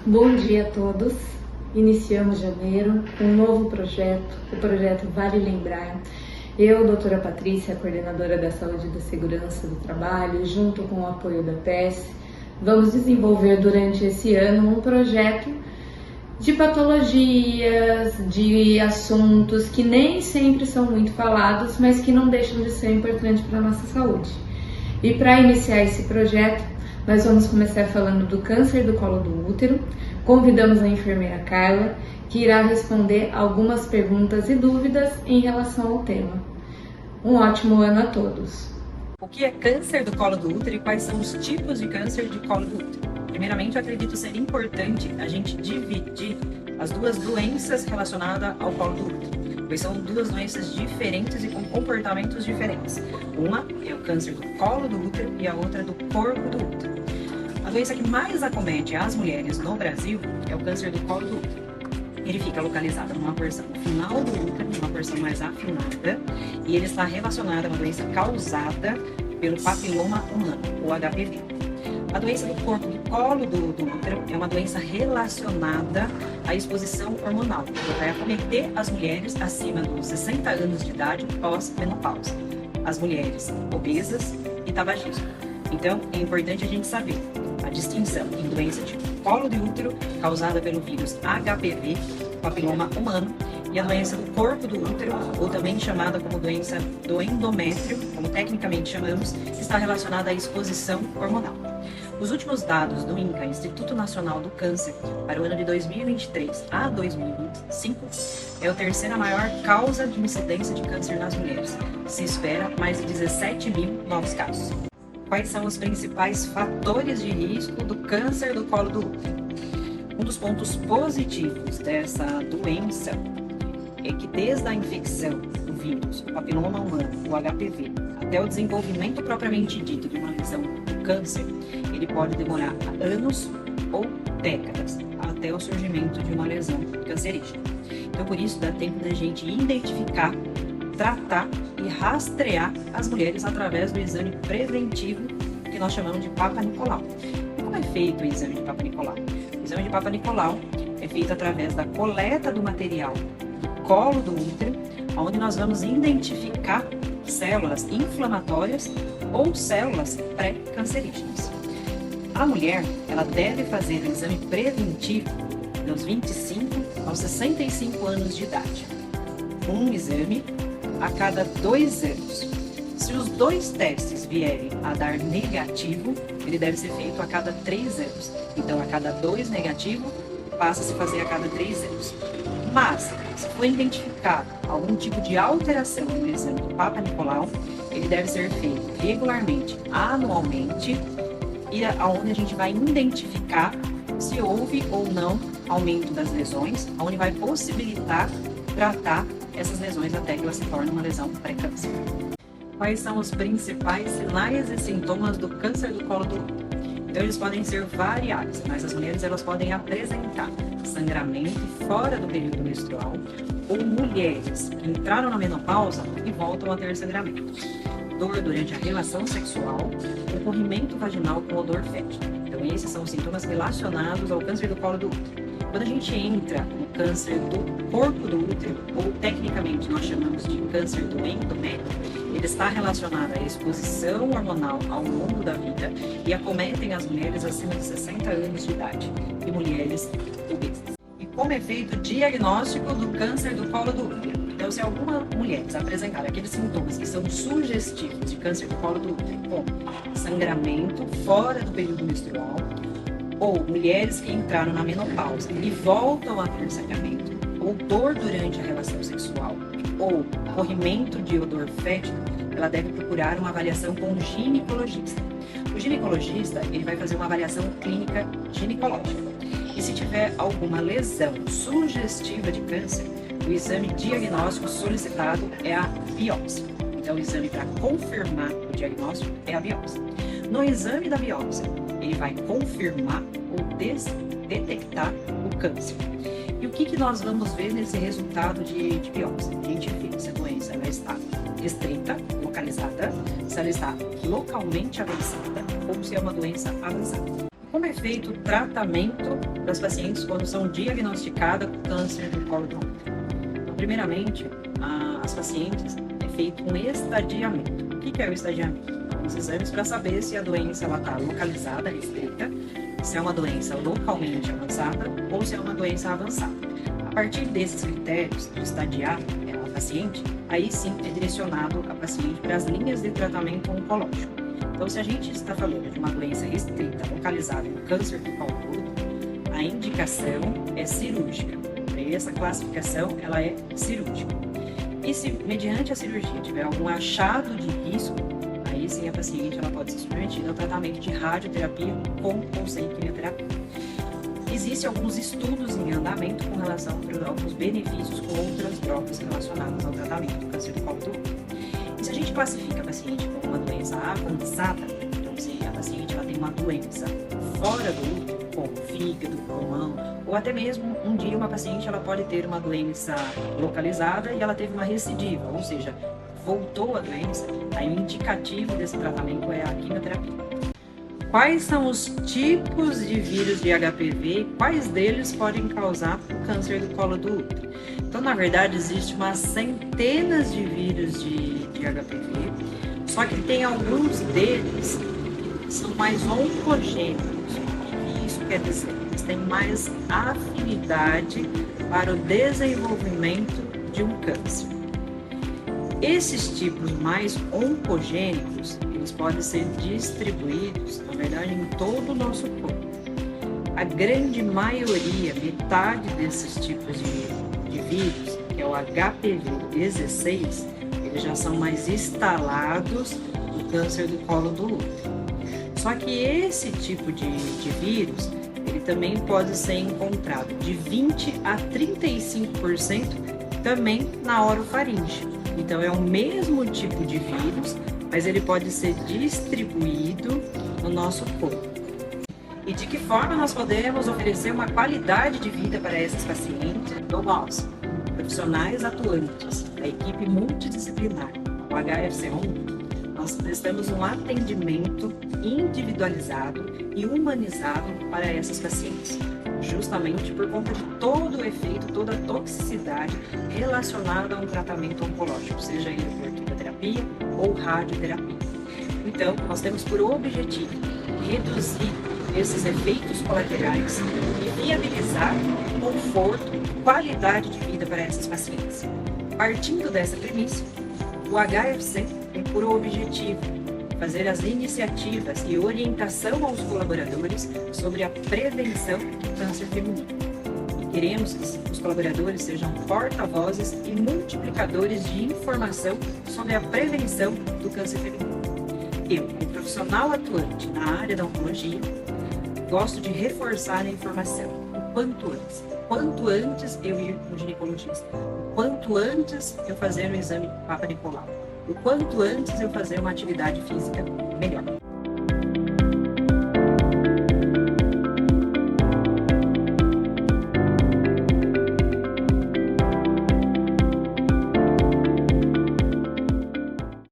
Bom dia a todos. Iniciamos janeiro, um novo projeto, o projeto Vale Lembrar. Eu, doutora Patrícia, coordenadora da Saúde e da Segurança do Trabalho, junto com o apoio da PES, vamos desenvolver durante esse ano um projeto de patologias, de assuntos que nem sempre são muito falados, mas que não deixam de ser importantes para a nossa saúde. E para iniciar esse projeto, nós vamos começar falando do câncer do colo do útero. Convidamos a enfermeira Carla, que irá responder algumas perguntas e dúvidas em relação ao tema. Um ótimo ano a todos! O que é câncer do colo do útero e quais são os tipos de câncer de colo do útero? Primeiramente, eu acredito ser importante a gente dividir as duas doenças relacionadas ao colo do útero, pois são duas doenças diferentes e com comportamentos diferentes. Uma é o câncer do colo do útero e a outra do corpo do útero. A doença que mais acomete as mulheres no Brasil é o câncer do colo do útero. Ele fica localizado numa porção final do útero, numa porção mais afinada, e ele está relacionado a uma doença causada pelo papiloma humano, o HPV. A doença do corpo do colo do útero é uma doença relacionada à exposição hormonal, que vai acometer as mulheres acima dos 60 anos de idade pós-menopausa, as mulheres obesas e tabagismo. Então, é importante a gente saber a distinção em doença de colo de útero causada pelo vírus HPV, papiloma humano, e a doença do corpo do útero, ou também chamada como doença do endométrio, como tecnicamente chamamos, está relacionada à exposição hormonal. Os últimos dados do INCA, Instituto Nacional do Câncer, para o ano de 2023 a 2025, é a terceira maior causa de incidência de câncer nas mulheres. Se espera mais de 17 mil novos casos. Quais são os principais fatores de risco do câncer do colo do útero? Um dos pontos positivos dessa doença é que desde a infecção do vírus, o papiloma humano, o HPV, até o desenvolvimento propriamente dito de uma lesão do câncer, ele pode demorar anos ou décadas até o surgimento de uma lesão cancerígena. Então, por isso, dá tempo da gente identificar, tratar e rastrear as mulheres através do exame preventivo que nós chamamos de Papa Nicolau. E como é feito o exame de Papa Nicolau? O exame de Papa Nicolau é feito através da coleta do material do colo do útero, onde nós vamos identificar células inflamatórias ou células pré-cancerígenas. A mulher, ela deve fazer o exame preventivo dos 25 aos 65 anos de idade. Um exame a cada 2 anos. Se os 2 testes vierem a dar negativo, ele deve ser feito a cada 3 anos. Então, a cada 2 negativo, passa a se fazer a cada 3 anos. Mas, se for identificado algum tipo de alteração no exame do Papa Nicolau, ele deve ser feito regularmente, anualmente, e aonde a gente vai identificar se houve ou não aumento das lesões, onde vai possibilitar tratar essas lesões até que elas se tornem uma lesão pré-câncer. Quais são os principais sinais e sintomas do câncer do colo do útero? Então, eles podem ser variados, mas as mulheres elas podem apresentar sangramento fora do período menstrual ou mulheres que entraram na menopausa e voltam a ter sangramento, dor durante a relação sexual, ou corrimento vaginal com odor fétido. Então, esses são os sintomas relacionados ao câncer do colo do útero. Quando a gente entra no câncer do corpo do útero, ou tecnicamente nós chamamos de câncer do endométrio, ele está relacionado à exposição hormonal ao longo da vida e acometem as mulheres acima de 60 anos de idade e mulheres obesas. E como é feito o diagnóstico do câncer do colo do útero? Então, se alguma mulher apresentar aqueles sintomas que são sugestivos de câncer do colo do útero, como sangramento fora do período menstrual, ou mulheres que entraram na menopausa e voltam a ter sangramento, ou dor durante a relação sexual, ou corrimento de odor fétido, ela deve procurar uma avaliação com um ginecologista. O ginecologista, ele vai fazer uma avaliação clínica ginecológica. E se tiver alguma lesão sugestiva de câncer, o exame diagnóstico solicitado é a biópsia. Então, o exame para confirmar o diagnóstico é a biópsia. No exame da biópsia, ele vai confirmar ou detectar o câncer. E o que nós vamos ver nesse resultado de biópsia? A gente vê se a doença ela está restrita, localizada, se ela está localmente avançada ou se é uma doença avançada. Como é é feito o tratamento das pacientes quando são diagnosticadas com câncer do colo do útero? Então, primeiramente, as pacientes é feito um estadiamento. O que é o estadiamento? Os exames para saber se a doença está localizada, restrita, se é uma doença localmente avançada ou se é uma doença avançada. A partir desses critérios de estadiar a paciente, aí sim é direcionado a paciente para as linhas de tratamento oncológico. Então, se a gente está falando de uma doença restrita localizada no câncer do colo do útero, a indicação é cirúrgica. E essa classificação ela é cirúrgica. E se mediante a cirurgia tiver algum achado de risco, aí sim a paciente ela pode ser submetida ao tratamento de radioterapia com ou sem quimioterapia. Existem alguns estudos em andamento com relação aos benefícios com outras drogas relacionadas ao tratamento do câncer do colo do útero. E se a gente classifica a paciente como uma doença avançada, então se a paciente ela tem uma doença fora do útero, como fígado, pulmão, ou até mesmo um dia uma paciente ela pode ter uma doença localizada e ela teve uma recidiva, ou seja, voltou a doença, aí o indicativo desse tratamento é a quimioterapia. Quais são os tipos de vírus de HPV e quais deles podem causar o câncer do colo do útero? Então, na verdade, existe umas centenas de vírus de HPV, só que tem alguns deles que são mais oncogênicos. O que isso quer dizer? Eles têm mais afinidade para o desenvolvimento de um câncer. Esses tipos mais oncogênicos, eles podem ser distribuídos, na verdade, em todo o nosso corpo. A grande maioria, metade desses tipos de vírus, que é o HPV-16, eles já são mais instalados no câncer do colo do útero. Só que esse tipo de vírus, ele também pode ser encontrado de 20 a 35% também na orofaringe. Então, é o mesmo tipo de vírus, mas ele pode ser distribuído no nosso corpo. E de que forma nós podemos oferecer uma qualidade de vida para essas pacientes? Então, nós, profissionais atuantes da equipe multidisciplinar, o HFC1, nós prestamos um atendimento individualizado e humanizado para essas pacientes, justamente por conta de todo o efeito, toda a toxicidade relacionada a um tratamento oncológico, seja ele por quimioterapia ou radioterapia. Então, nós temos por objetivo reduzir esses efeitos colaterais e viabilizar conforto e qualidade de vida para essas pacientes. Partindo dessa premissa, o HFC tem por objetivo fazer as iniciativas e orientação aos colaboradores sobre a prevenção do câncer feminino. E queremos que os colaboradores sejam porta-vozes e multiplicadores de informação sobre a prevenção do câncer feminino. Eu, como profissional atuante na área da oncologia, gosto de reforçar a informação o quanto antes. Quanto antes eu ir no ginecologista, o quanto antes eu fazer o exame Papa Nicolau, o quanto antes eu fazer uma atividade física melhor.